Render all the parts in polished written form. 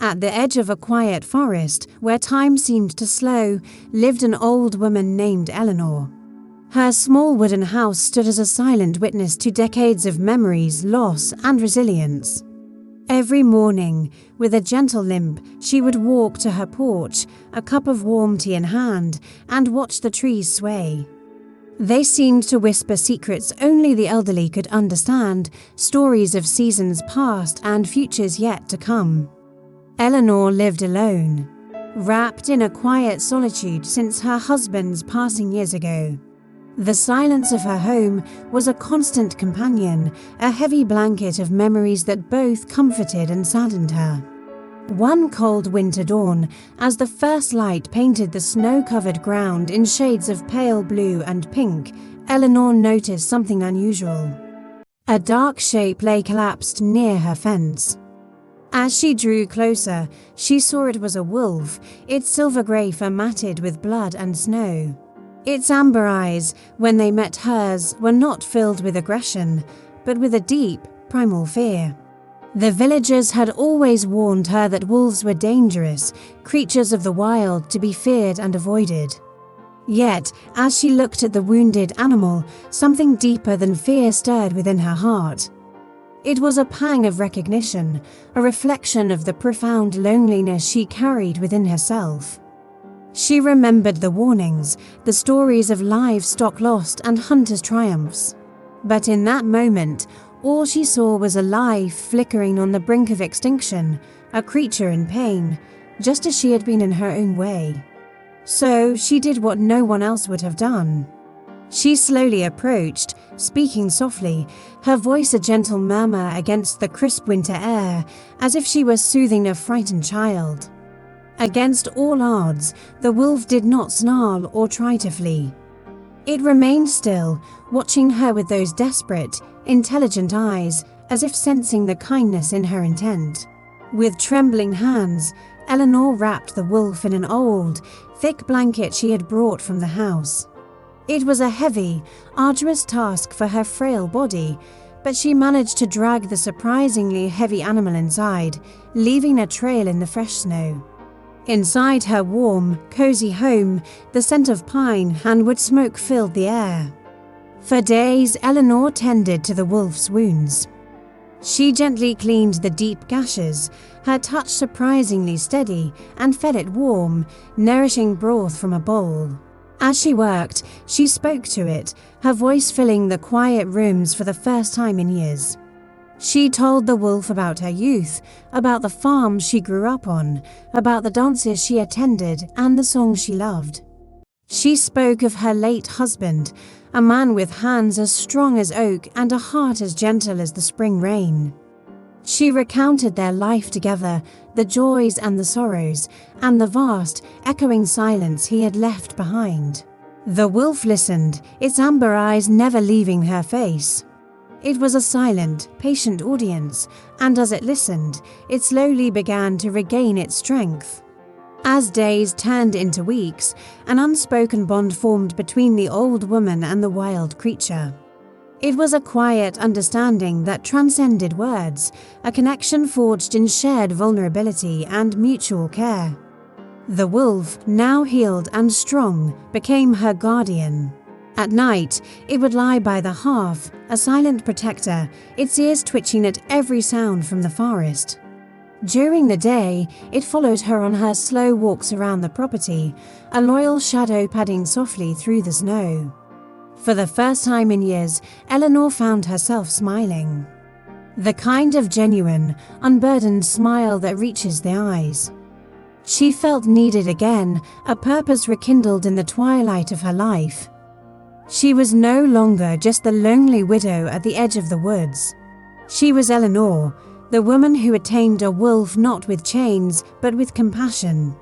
At the edge of a quiet forest, where time seemed to slow, lived an old woman named Eleanor. Her small wooden house stood as a silent witness to decades of memories, loss, and resilience. Every morning, with a gentle limp, she would walk to her porch, a cup of warm tea in hand, and watch the trees sway. They seemed to whisper secrets only the elderly could understand, stories of seasons past and futures yet to come. Eleanor lived alone, wrapped in a quiet solitude since her husband's passing years ago. The silence of her home was a constant companion, a heavy blanket of memories that both comforted and saddened her. One cold winter dawn, as the first light painted the snow-covered ground in shades of pale blue and pink, Eleanor noticed something unusual. A dark shape lay collapsed near her fence. As she drew closer, she saw it was a wolf, its silver-grey fur matted with blood and snow. Its amber eyes, when they met hers, were not filled with aggression, but with a deep, primal fear. The villagers had always warned her that wolves were dangerous, creatures of the wild to be feared and avoided. Yet, as she looked at the wounded animal, something deeper than fear stirred within her heart. It was a pang of recognition, a reflection of the profound loneliness she carried within herself. She remembered the warnings, the stories of livestock lost and hunters' triumphs. But in that moment, all she saw was a life flickering on the brink of extinction, a creature in pain, just as she had been in her own way. So she did what no one else would have done. She slowly approached, speaking softly, her voice a gentle murmur against the crisp winter air, as if she were soothing a frightened child. Against all odds, the wolf did not snarl or try to flee. It remained still, watching her with those desperate, intelligent eyes, as if sensing the kindness in her intent. With trembling hands, Eleanor wrapped the wolf in an old, thick blanket she had brought from the house. It was a heavy, arduous task for her frail body, but she managed to drag the surprisingly heavy animal inside, leaving a trail in the fresh snow. Inside her warm, cozy home, the scent of pine and wood smoke filled the air. For days, Eleanor tended to the wolf's wounds. She gently cleaned the deep gashes, her touch surprisingly steady, and fed it warm, nourishing broth from a bowl. As she worked, she spoke to it, her voice filling the quiet rooms for the first time in years. She told the wolf about her youth, about the farm she grew up on, about the dances she attended and the songs she loved. She spoke of her late husband, a man with hands as strong as oak and a heart as gentle as the spring rain. She recounted their life together, the joys and the sorrows, and the vast, echoing silence he had left behind. The wolf listened, its amber eyes never leaving her face. It was a silent, patient audience, and as it listened, it slowly began to regain its strength. As days turned into weeks, an unspoken bond formed between the old woman and the wild creature. It was a quiet understanding that transcended words, a connection forged in shared vulnerability and mutual care. The wolf, now healed and strong, became her guardian. At night, it would lie by the hearth, a silent protector, its ears twitching at every sound from the forest. During the day, it followed her on her slow walks around the property, a loyal shadow padding softly through the snow. For the first time in years, Eleanor found herself smiling. The kind of genuine, unburdened smile that reaches the eyes. She felt needed again, a purpose rekindled in the twilight of her life. She was no longer just the lonely widow at the edge of the woods. She was Eleanor, the woman who had tamed a wolf not with chains, but with compassion.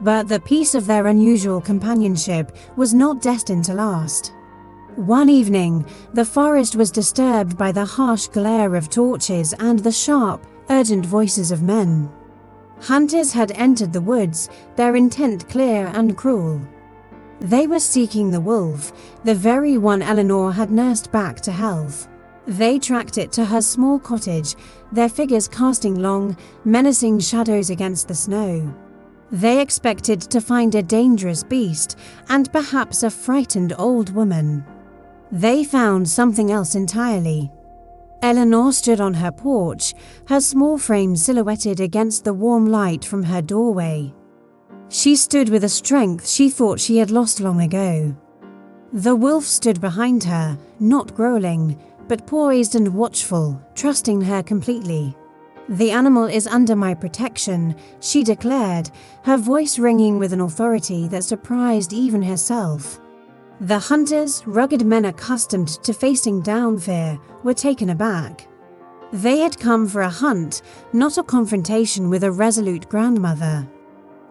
But the peace of their unusual companionship was not destined to last. One evening, the forest was disturbed by the harsh glare of torches and the sharp, urgent voices of men. Hunters had entered the woods, their intent clear and cruel. They were seeking the wolf, the very one Eleanor had nursed back to health. They tracked it to her small cottage, their figures casting long, menacing shadows against the snow. They expected to find a dangerous beast and perhaps a frightened old woman. They found something else entirely. Eleanor stood on her porch, her small frame silhouetted against the warm light from her doorway. She stood with a strength she thought she had lost long ago. The wolf stood behind her, not growling, but poised and watchful, trusting her completely. "The animal is under my protection," she declared, her voice ringing with an authority that surprised even herself. The hunters, rugged men accustomed to facing down fear, were taken aback. They had come for a hunt, not a confrontation with a resolute grandmother.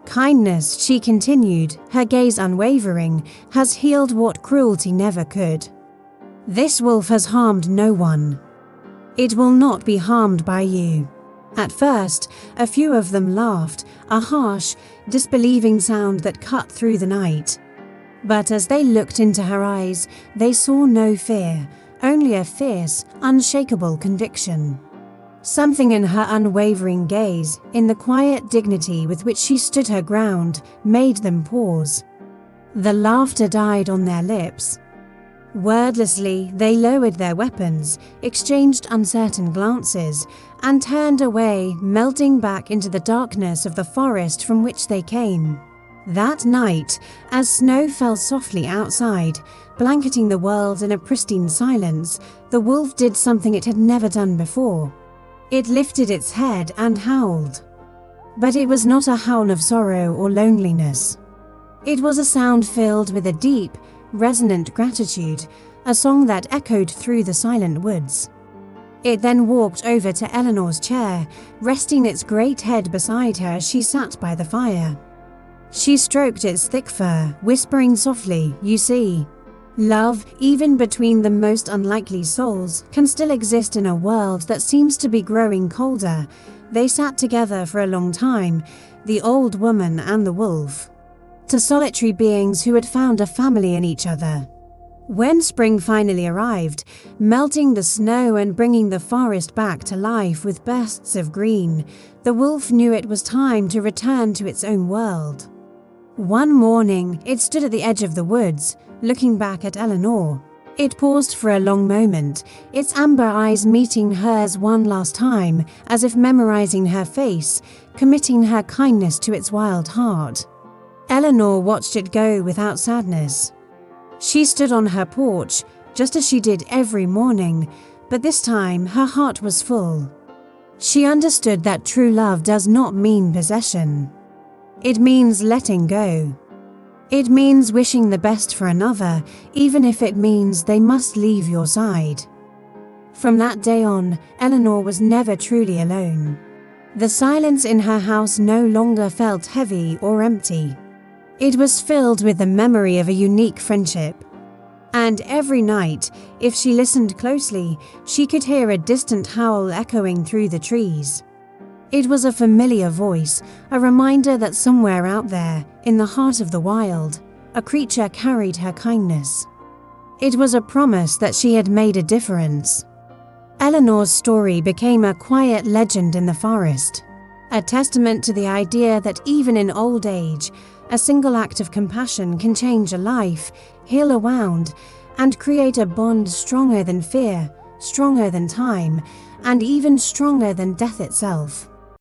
"Kindness," she continued, her gaze unwavering, "has healed what cruelty never could. This wolf has harmed no one. It will not be harmed by you." At first, a few of them laughed, a harsh, disbelieving sound that cut through the night. But as they looked into her eyes, they saw no fear, only a fierce, unshakable conviction. Something in her unwavering gaze, in the quiet dignity with which she stood her ground, made them pause. The laughter died on their lips. Wordlessly, they lowered their weapons, exchanged uncertain glances, and turned away, melting back into the darkness of the forest from which they came. That night, as snow fell softly outside, blanketing the world in a pristine silence, the wolf did something it had never done before. It lifted its head and howled. But it was not a howl of sorrow or loneliness. It was a sound filled with a deep, resonant gratitude, a song that echoed through the silent woods. It then walked over to Eleanor's chair, resting its great head beside her as she sat by the fire. She stroked its thick fur, whispering softly, "You see, love, even between the most unlikely souls, can still exist in a world that seems to be growing colder." They sat together for a long time, the old woman and the wolf, to solitary beings who had found a family in each other. When spring finally arrived, melting the snow and bringing the forest back to life with bursts of green, the wolf knew it was time to return to its own world. One morning, it stood at the edge of the woods, looking back at Eleanor. It paused for a long moment, its amber eyes meeting hers one last time, as if memorizing her face, committing her kindness to its wild heart. Eleanor watched it go without sadness. She stood on her porch, just as she did every morning, but this time her heart was full. She understood that true love does not mean possession. It means letting go. It means wishing the best for another, even if it means they must leave your side. From that day on, Eleanor was never truly alone. The silence in her house no longer felt heavy or empty. It was filled with the memory of a unique friendship. And every night, if she listened closely, she could hear a distant howl echoing through the trees. It was a familiar voice, a reminder that somewhere out there, in the heart of the wild, a creature carried her kindness. It was a promise that she had made a difference. Eleanor's story became a quiet legend in the forest, a testament to the idea that even in old age, a single act of compassion can change a life, heal a wound, and create a bond stronger than fear, stronger than time, and even stronger than death itself.